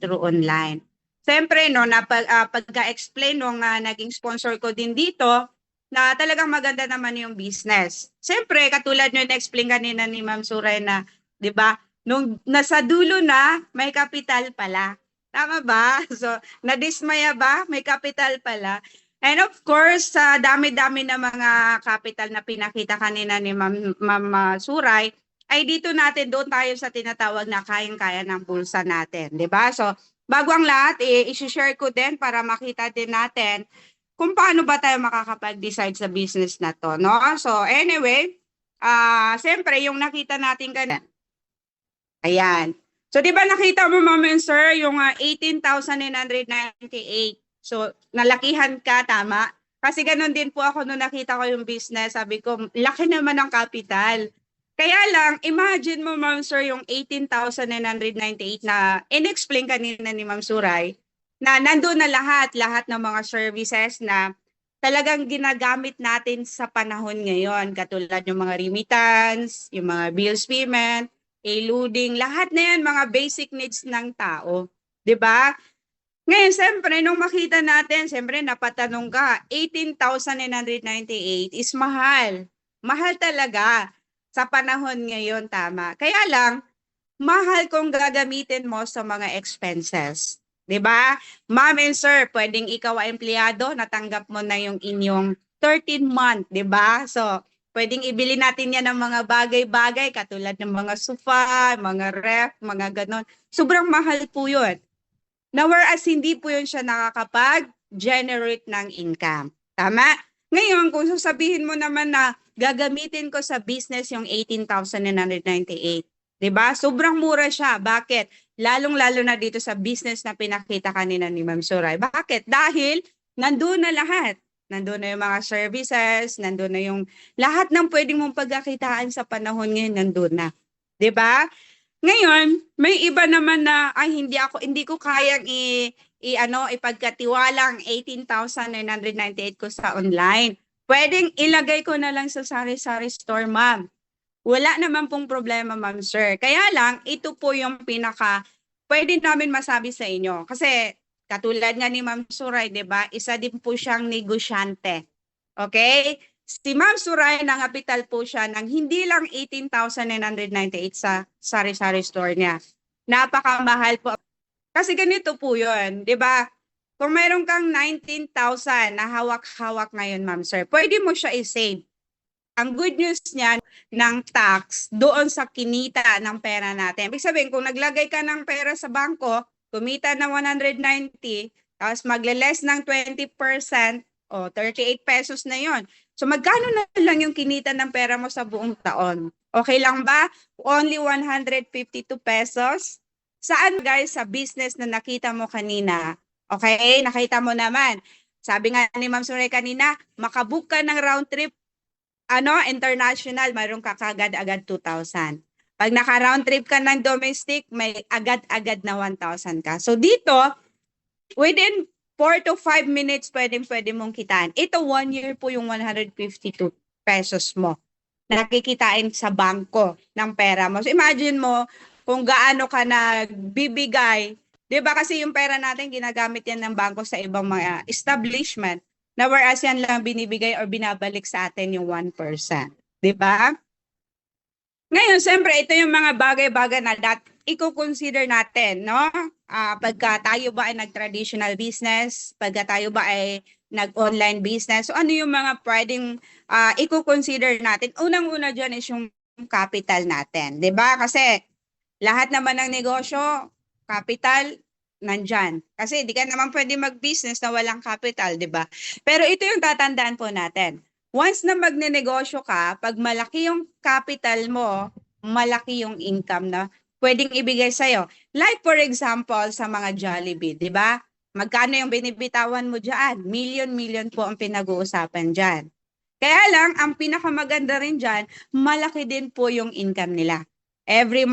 through online. Siyempre, no, pagka-explain nung naging sponsor ko din dito, na talagang maganda naman yung business. Siyempre, katulad nyo na-explain kanina ni Ma'am Suray na, di ba, nung nasa dulo na, may kapital pala. Tama ba? So, nadismaya ba? May kapital pala. And of course, sa dami-dami na mga capital na pinakita kanina ni Ma'am Suray, ay dito natin, doon tayo sa tinatawag na kayang-kaya ng bulsa natin. Diba? So, bago ang lahat, i-share ko din para makita din natin kung paano ba tayo makakapag-decide sa business na to. No? So, anyway, siyempre, yung nakita natin kanina. Ayan. So, di ba nakita mo, Ma'am and Sir, yung 18,998. So, nalakihan ka, tama? Kasi ganun din po ako nung nakita ko yung business. Sabi ko, laki naman ang capital. Kaya lang, imagine mo, Ma'am Sir, yung 18,998 na in-explain kanina ni Ma'am Suray, na nandun na lahat ng mga services na talagang ginagamit natin sa panahon ngayon. Katulad yung mga remittance, yung mga bills payment, eluding, lahat na yan, mga basic needs ng tao. 'Di ba? Ngayon, siyempre, nung makita natin, siyempre, napatanong ka, 18,998 is mahal. Mahal talaga sa panahon ngayon, tama. Kaya lang, mahal kung gagamitin mo sa mga expenses. 'Di ba? Ma'am and Sir, pwedeng ikaw ay empleyado, natanggap mo na yung inyong 13th month, 'di ba? So, pwedeng ibili natin yan ng mga bagay-bagay katulad ng mga sofa, mga ref, mga ganon. Sobrang mahal po yun. Now, whereas hindi po yun siya nakakapag-generate ng income. Tama? Ngayon, kung sasabihin mo naman na gagamitin ko sa business yung 18,998, diba? Sobrang mura siya. Bakit? Lalong-lalo na dito sa business na pinakita kanina ni Ma'am Suray. Bakit? Dahil nandun na lahat. Nandun na yung mga services, nandun na yung lahat ng pwedeng mong pagkakitaan sa panahon ngayon, nandun na. Diba? Ngayon, may iba naman na ay hindi ko kayang ipagkatiwalang 18,998 ko sa online. Pwedeng ilagay ko na lang sa sari-sari store, ma'am. Wala naman pong problema, ma'am, sir. Kaya lang, ito po yung pwede namin masabi sa inyo. Kasi katulad nga ni Ma'am Suray, 'di ba? Isa din po siyang negosyante. Okay? Si Ma'am Suray, nangapital po siya ng hindi lang 18,998 sa sari-sari store niya. Napakamahal po. Kasi ganito po yun, di ba? Kung mayroon kang 19,000 na hawak-hawak ngayon, Ma'am Sir, pwede mo siya i-save. Ang good news niyan ng tax doon sa kinita ng pera natin. Ibig sabihin, kung naglagay ka ng pera sa bangko, kumita ng 190, tapos magle-less ng 20%, o 38 pesos na yon. So magkano na lang yung kinita ng pera mo sa buong taon? Okay lang ba? Only 152 pesos? Saan guys? Sa business na nakita mo kanina. Okay? Nakita mo naman. Sabi nga ni Ma'am Suray kanina, makabook ka ng round trip international, mayroon ka kagad-agad 2,000. Pag naka-round trip ka ng domestic, may agad-agad na 1,000 ka. So dito, within 4 to 5 minutes, pwede mong kitaan. Ito, 1 year po yung 152 pesos mo. Nakikitain sa bangko ng pera mo. So imagine mo kung gaano ka nagbibigay. Di ba kasi yung pera natin, ginagamit yan ng bangko sa ibang mga establishment. Na whereas yan lang binibigay or binabalik sa atin yung 1%. Di ba? Ngayon, siyempre, ito yung mga bagay-bagay na i-consider natin, no? Pagka tayo ba ay nag-traditional business, pagka tayo ba ay nag-online business, so ano yung mga pwedeng i-consider natin? Unang-una dyan is yung capital natin, di ba? Kasi lahat naman ng negosyo, capital, nandyan. Kasi di ka naman pwede mag-business na walang capital, di ba? Pero ito yung tatandaan po natin. Once na magne-negosyo ka, pag malaki yung capital mo, malaki yung income na pwedeng ibigay sa'yo. Like for example, sa mga Jollibee, di ba? Magkano yung binibitawan mo dyan? Million po ang pinag-uusapan dyan. Kaya lang, ang pinakamaganda rin dyan, malaki din po yung income nila. Every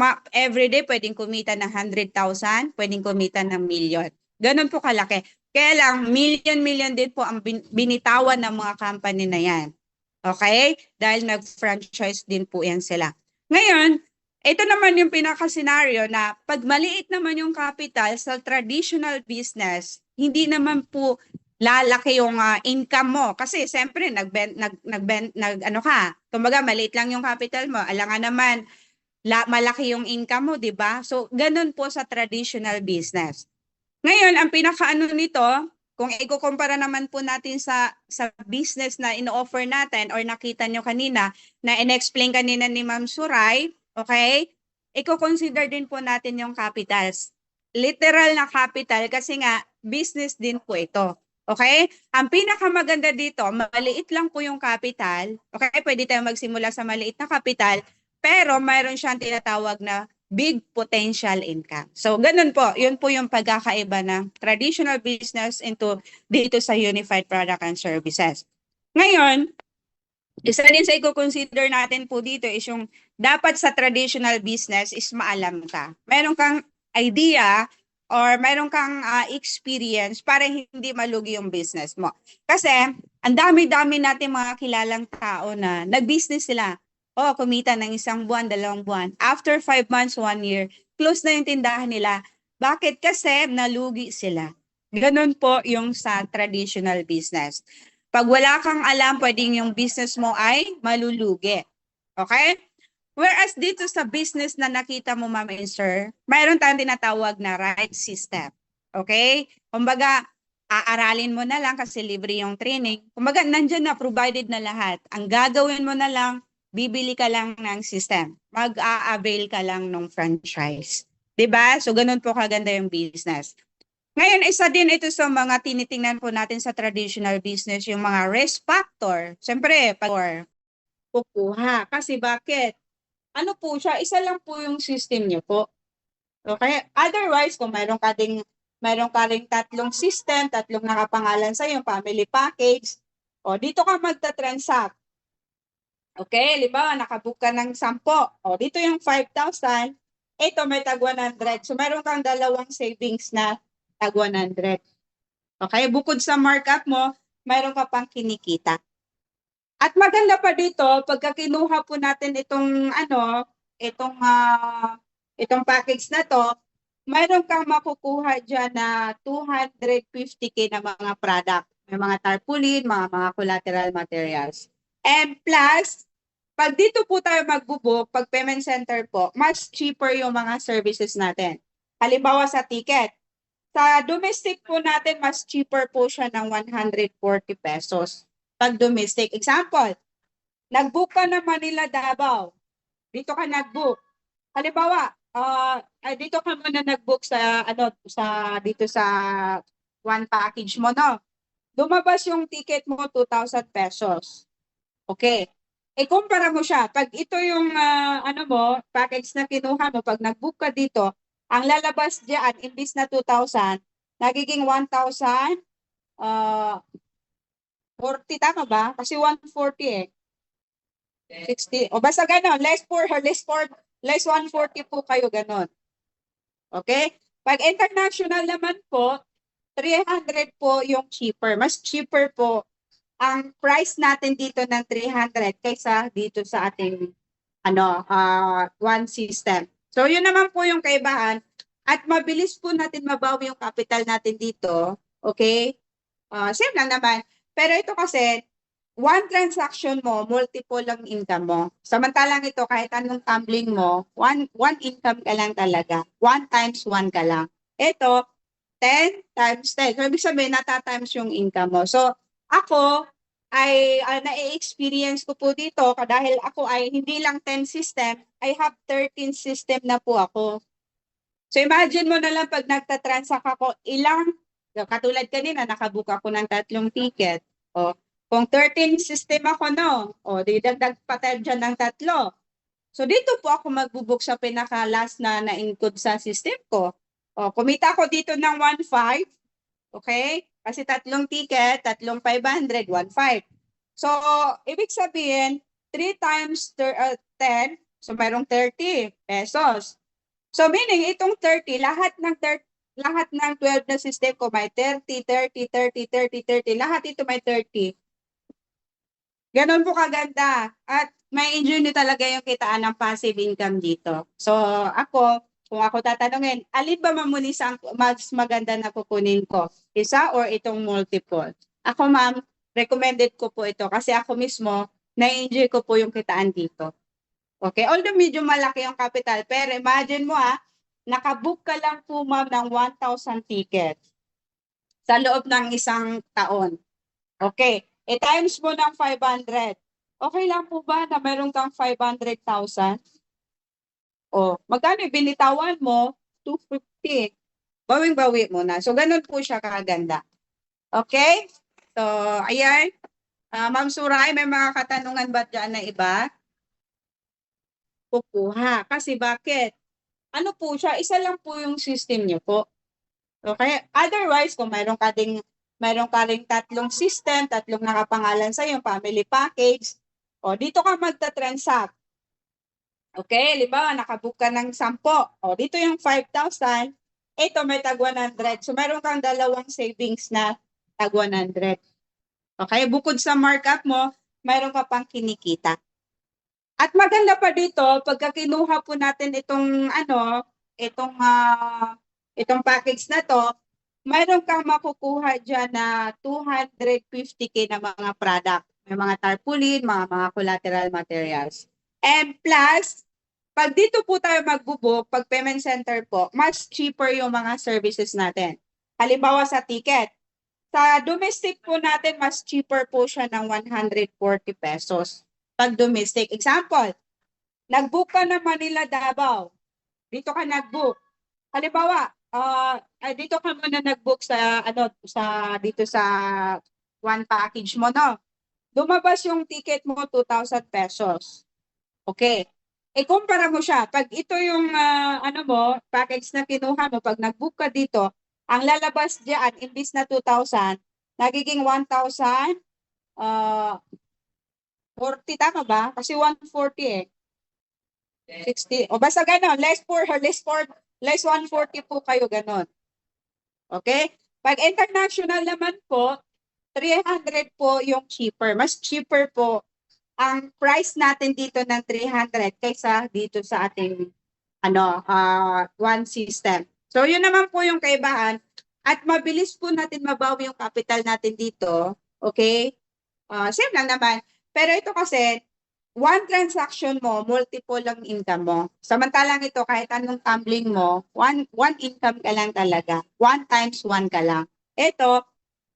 day, pwedeng kumita ng 100,000, pwedeng kumita ng million. Ganun po kalaki. Kaya lang, million din po ang binitawan ng mga company na yan. Okay? Dahil nag-franchise din po yan sila. Ngayon, Ito naman yung pinaka-scenario na pag maliit naman yung capital sa traditional business, hindi naman po lalaki yung income mo. Kasi siyempre, ano ka, kumbaga maliit lang yung capital mo. Alangan naman, malaki yung income mo, di ba? So, ganun po sa traditional business. Ngayon, ang pinakaano nito, kung ikukumpara naman po natin sa business na ino-offer natin or nakita nyo kanina, na in-explain kanina ni Ma'am Suray, okay? Iko-consider din po natin yung capitals. Literal na capital kasi nga business din po ito. Okay? Ang pinakamaganda dito, maliit lang po yung capital. Okay? Pwede tayong magsimula sa maliit na capital, pero mayroon siyang tinatawag na big potential income. So, ganun po. Yun po yung pagkakaiba ng traditional business dito sa Unified Product and Services. Ngayon, isa din sa i-consider natin po dito is yung dapat sa traditional business is maalam ka. Meron kang idea or meron kang experience para hindi malugi yung business mo. Kasi ang dami-dami natin mga kilalang tao na nag-business sila. Oh, kumita ng 1 buwan, 2 buwan. After 5 months, 1 year, close na yung tindahan nila. Bakit? Kasi nalugi sila. Ganun po yung sa traditional business. Pag wala kang alam, pwedeng yung business mo ay malulugi. Okay? Whereas dito sa business na nakita mo, ma'am and sir, mayroon tayong tinatawag na right system. Okay? Kumbaga, aaralin mo na lang kasi libre yung training. Kumbaga, nandyan na, provided na lahat. Ang gagawin mo na lang, bibili ka lang ng system. Mag-a-avail ka lang ng franchise. 'Di ba? So, ganun po kaganda yung business. Ngayon, isa din ito sa mga tinitingnan po natin sa traditional business, yung mga risk factor. Siyempre, pag kukuha. Kasi bakit? Ano po siya? Isa lang po yung system niyo po. Okay? Otherwise, kung mayroon ka ring tatlong system, tatlong nakapangalan sa yung family package, o dito ka magta-transact. Okay, liba, nakabook ka ng 10. O, dito yung 5,000, ito may tag 100. So, meron kang dalawang savings na tag 100. Okay, bukod sa markup mo, meron ka pang kinikita. At maganda pa dito, pagka kinuha po natin itong package na to, mayroon kang makukuha dyan na 250K na mga product. May mga tarpaulin, mga collateral materials. And plus, pag dito po tayo magbubuk, pag payment center po, mas cheaper yung mga services natin. Halimbawa sa ticket. Sa domestic po natin, mas cheaper po siya ng 140 pesos. Pag domestic. Example, nag-book ka ng Manila Davao. Dito ka nag-book. Halimbawa, dito ka muna nag-book dito sa one package mo, no? Lumabas yung ticket mo, 2,000 pesos. Okay. Kumpara mo siya. Pag ito yung package na kinuha mo, pag nag-book ka dito, ang lalabas diyan, imbis na 2,000, nagiging 1,000, 40, tama ba? Kasi 140 eh. 60. O basta ganon, less 140 po kayo ganon. Okay? Pag international naman po, 300 po yung cheaper. Mas cheaper po ang price natin dito ng 300 kaysa dito sa ating one system. So yun naman po yung kaibahan at mabilis po natin mabawi yung capital natin dito. Okay? Same lang naman. Pero ito kasi, one transaction mo, multiple ang income mo. Samantalang ito, kahit anong tumbling mo, one income ka lang talaga. 1 times 1 ka lang. Ito, 10 times 10. So, ibig sabihin, nata-times yung income mo. So, ako, na-experience ko po dito, dahil ako ay hindi lang 10 system, I have 13 system na po ako. So, imagine mo na lang pag nagtatransact ako, katulad kanina, nakabook ako ng 3 ticket. O, kung 13 system ako, no? O, didagdag pa tayo dyan ng 3. So, dito po ako magbubook sa pinaka-last na na-include sa system ko. O, kumita ako dito ng 1,500. Okay? Kasi 3 ticket, 3 500, 1,500. So, ibig sabihin, 3 times 10, so mayroong 30 pesos. So, meaning, itong 30, lahat ng 12 na system ko may 30, 30, 30, 30, 30. Lahat ito may 30. Ganon po kaganda. At may enjoy nyo talaga yung kitaan ng passive income dito. So ako, kung ako tatanungin, alin ba mamunis ang mas maganda na kukunin ko? Isa or itong multiple? Ako ma'am, recommended ko po ito kasi ako mismo, na-enjoy ko po yung kitaan dito. Okay, although medyo malaki yung capital, pero imagine mo nakabook ka lang po ma'am ng 1,000 tickets sa loob ng isang taon. Okay, times mo ng 500. Okay lang po ba na meron kang 500,000? O, magkano binitawan mo? 250. Bawing-bawi mo na. So, ganun po siya kaganda. Okay? So, ayan. Ma'am Suray, may mga katanungan ba dyan na iba? Kukuha. Kasi bakit? Ano po siya? Isa lang po yung system niyo po. Okay? Otherwise, kung mayroon ka ring tatlong system, tatlong nakapangalan sa yung family package, o dito ka magta-transact. Okay, halimbawa nakabook ka ng 10. O dito yung 5,000, ito may tag 100. So meron kang dalawang savings na tag 100. Okay, bukod sa markup mo, mayroon ka pang kinikita. At maganda pa dito, pagka kinuha po natin itong itong package na to, mayroon kang makukuha dyan na 250K na mga product. May mga tarpaulin, mga collateral materials. And plus, pag dito po tayo magbubook, pag payment center po, mas cheaper yung mga services natin. Halimbawa sa ticket. Sa domestic po natin, mas cheaper po siya ng 140 pesos. Pag domestic. Example, nag-book ka ng Manila Davao. Dito ka nag-book. Halimbawa, dito ka muna nag-book dito sa one package mo, no? Lumabas yung ticket mo 2,000 pesos. Okay. Kumpara mo siya. Pag ito yung package na kinuha mo, pag nag-book ka dito, ang lalabas diyan imbis na 2,000, nagiging 1,000 40, tama ba? Kasi 140 60. O basta ganon, less 140 po kayo ganon. Okay? Pag international naman po, 300 po yung cheaper. Mas cheaper po ang price natin dito ng 300 kaysa dito sa ating one system. So yun naman po yung kaibahan at mabilis po natin mabawi yung capital natin dito. Okay? Same lang naman. Pero ito kasi, one transaction mo, multiple lang income mo. Samantalang ito, kahit anong tumbling mo, one income ka lang talaga. 1 times 1 ka lang. Ito,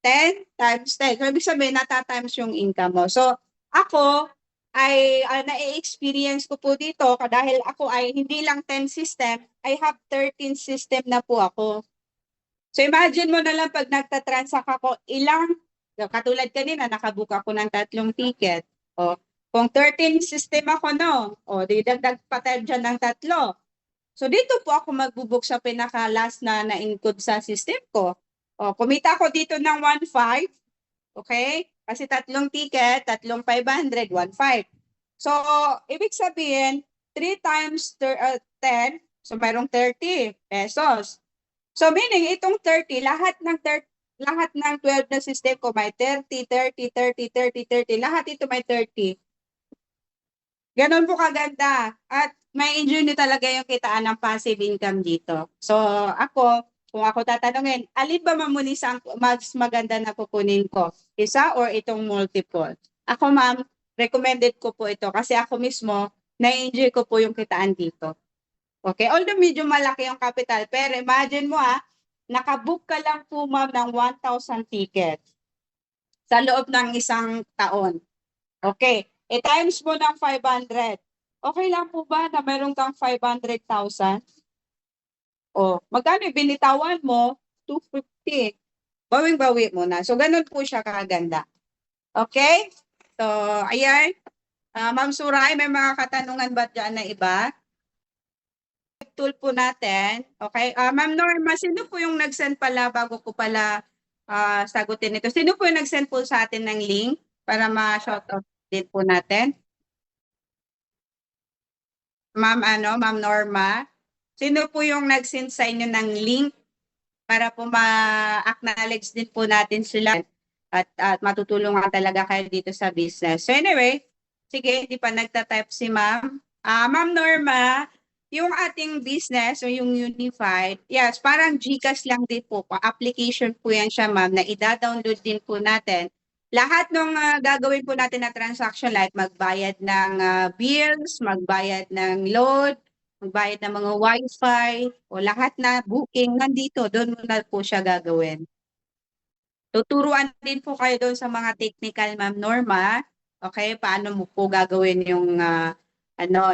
10 times 10. So, ibig sabihin, nata-times yung income mo. So, ako, ay na-experience ko po dito dahil ako ay hindi lang 10 system, I have 13 system na po ako. So, imagine mo na lang pag nagta-transact ako, katulad kanina, nakabook ako ng 3 ticket. O, kung 13 system ako, no? O, didagdag pa tayo dyan ng 3. So, dito po ako magbubook sa pinaka-last na na-include sa system ko. O, kumita ako dito ng 1,500. Okay? Kasi 3 ticket, 3 500, 1,500. So, ibig sabihin, 3 times 10, so mayroong 30 pesos. So, meaning, itong 30, lahat ng 12 na system ko may 30, 30, 30, 30, 30. Lahat ito may 30. Ganon po kaganda. At may enjoy nyo talaga yung kitaan ng passive income dito. So, ako, kung ako tatanungin, alin ba mamunis ang mas maganda na kukunin ko? Isa or itong multiple? Ako ma'am, recommended ko po ito kasi ako mismo, na-enjoy ko po yung kitaan dito. Okay, although medyo malaki yung capital, pero imagine mo nakabook ka lang po ma'am ng 1,000 tickets sa loob ng isang taon. Okay, times mo ng 500. Okay lang po ba na meron kang 500,000? O, magkano binitawan mo? 250. Bawing-bawi mo na. So, ganun po siya kaganda. Okay? So, ayan. Ma'am Suray, may mga katanungan ba dyan na iba? Tool po natin. Okay? Ma'am Norma, sino po yung nag-send pala bago ko pala sagutin ito? Sino po yung nag-send po sa atin ng link para ma-shoutout din po natin? Ma'am Norma, sino po yung nag-send sa inyo ng link para po ma-acknowledge din po natin sila at matutulungan talaga kayo dito sa business. So anyway, Sige, di pa nagta-type si ma'am. Ma'am Norma, yung ating business o yung Unified, yes, parang GCash lang din po. Application po yan siya, ma'am, na ida-download din po natin. Lahat ng gagawin po natin na transaction like magbayad ng bills, magbayad ng load, magbayad ng mga wifi, o lahat na booking, nandito, doon mo na po siya gagawin. Tuturuan din po kayo doon sa mga technical, Ma'am Norma. Okay, paano mo po gagawin yung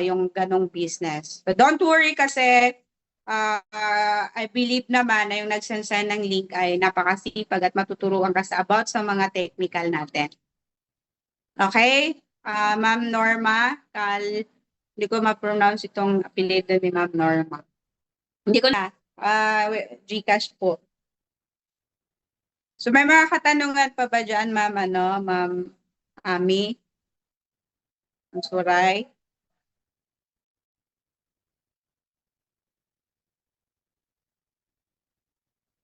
yung ganong business. So don't worry kasi I believe naman na yung nagsend ng link ay napakasipag at matuturuan ka about sa mga technical natin. Okay? Ma'am Norma, hindi ko ma-pronounce itong apelyido ni Ma'am Norma. Hindi ko na. Gcash po. So may mga katanungan pa ba dyan, Ma'am, Ma'am Ami? Ma'am Suray?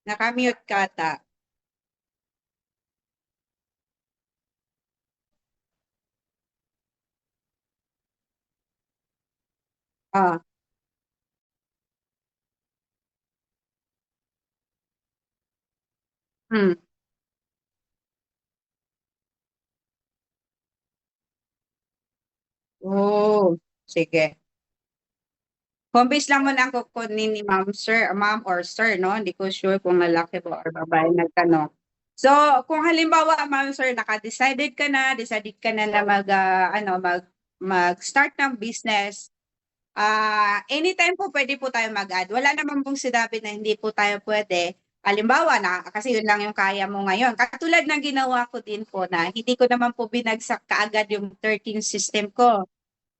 Nakamute ka ata. Ah, hmm. Oh, sige. Home base lang muna ang kukunin ni Ma'am Sir, Ma'am or Sir, no? Hindi ko sure kung lalaki po or babae nagtanong. So, kung halimbawa, Ma'am Sir, decided ka na na mag-start ng business. Anytime po pwede po tayo mag-add. Wala naman pong sinabi na hindi po tayo pwede. Halimbawa na, kasi yun lang yung kaya mo ngayon. Katulad ng ginawa ko din po na hindi ko naman po binagsak kaagad yung 13 system ko.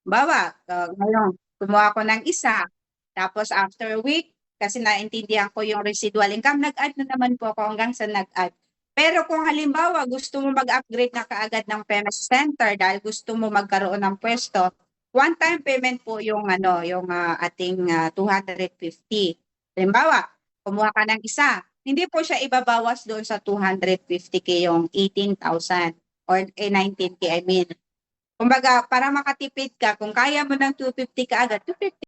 Bawa, ngayon, kumuha ko ng isa. Tapos after a week, kasi naintindihan ko yung residual income, nag-add na naman po ako hanggang sa nag-add. Pero kung halimbawa gusto mo mag-upgrade na kaagad ng payment center dahil gusto mo magkaroon ng pwesto, one-time payment po yung yung ating 250. Halimbawa, kumuha ka ng isa, hindi po siya ibabawas doon sa 250k yung 18,000 or 19k I mean. Kumbaga, para makatipid ka, kung kaya mo ng 250 ka agad, 250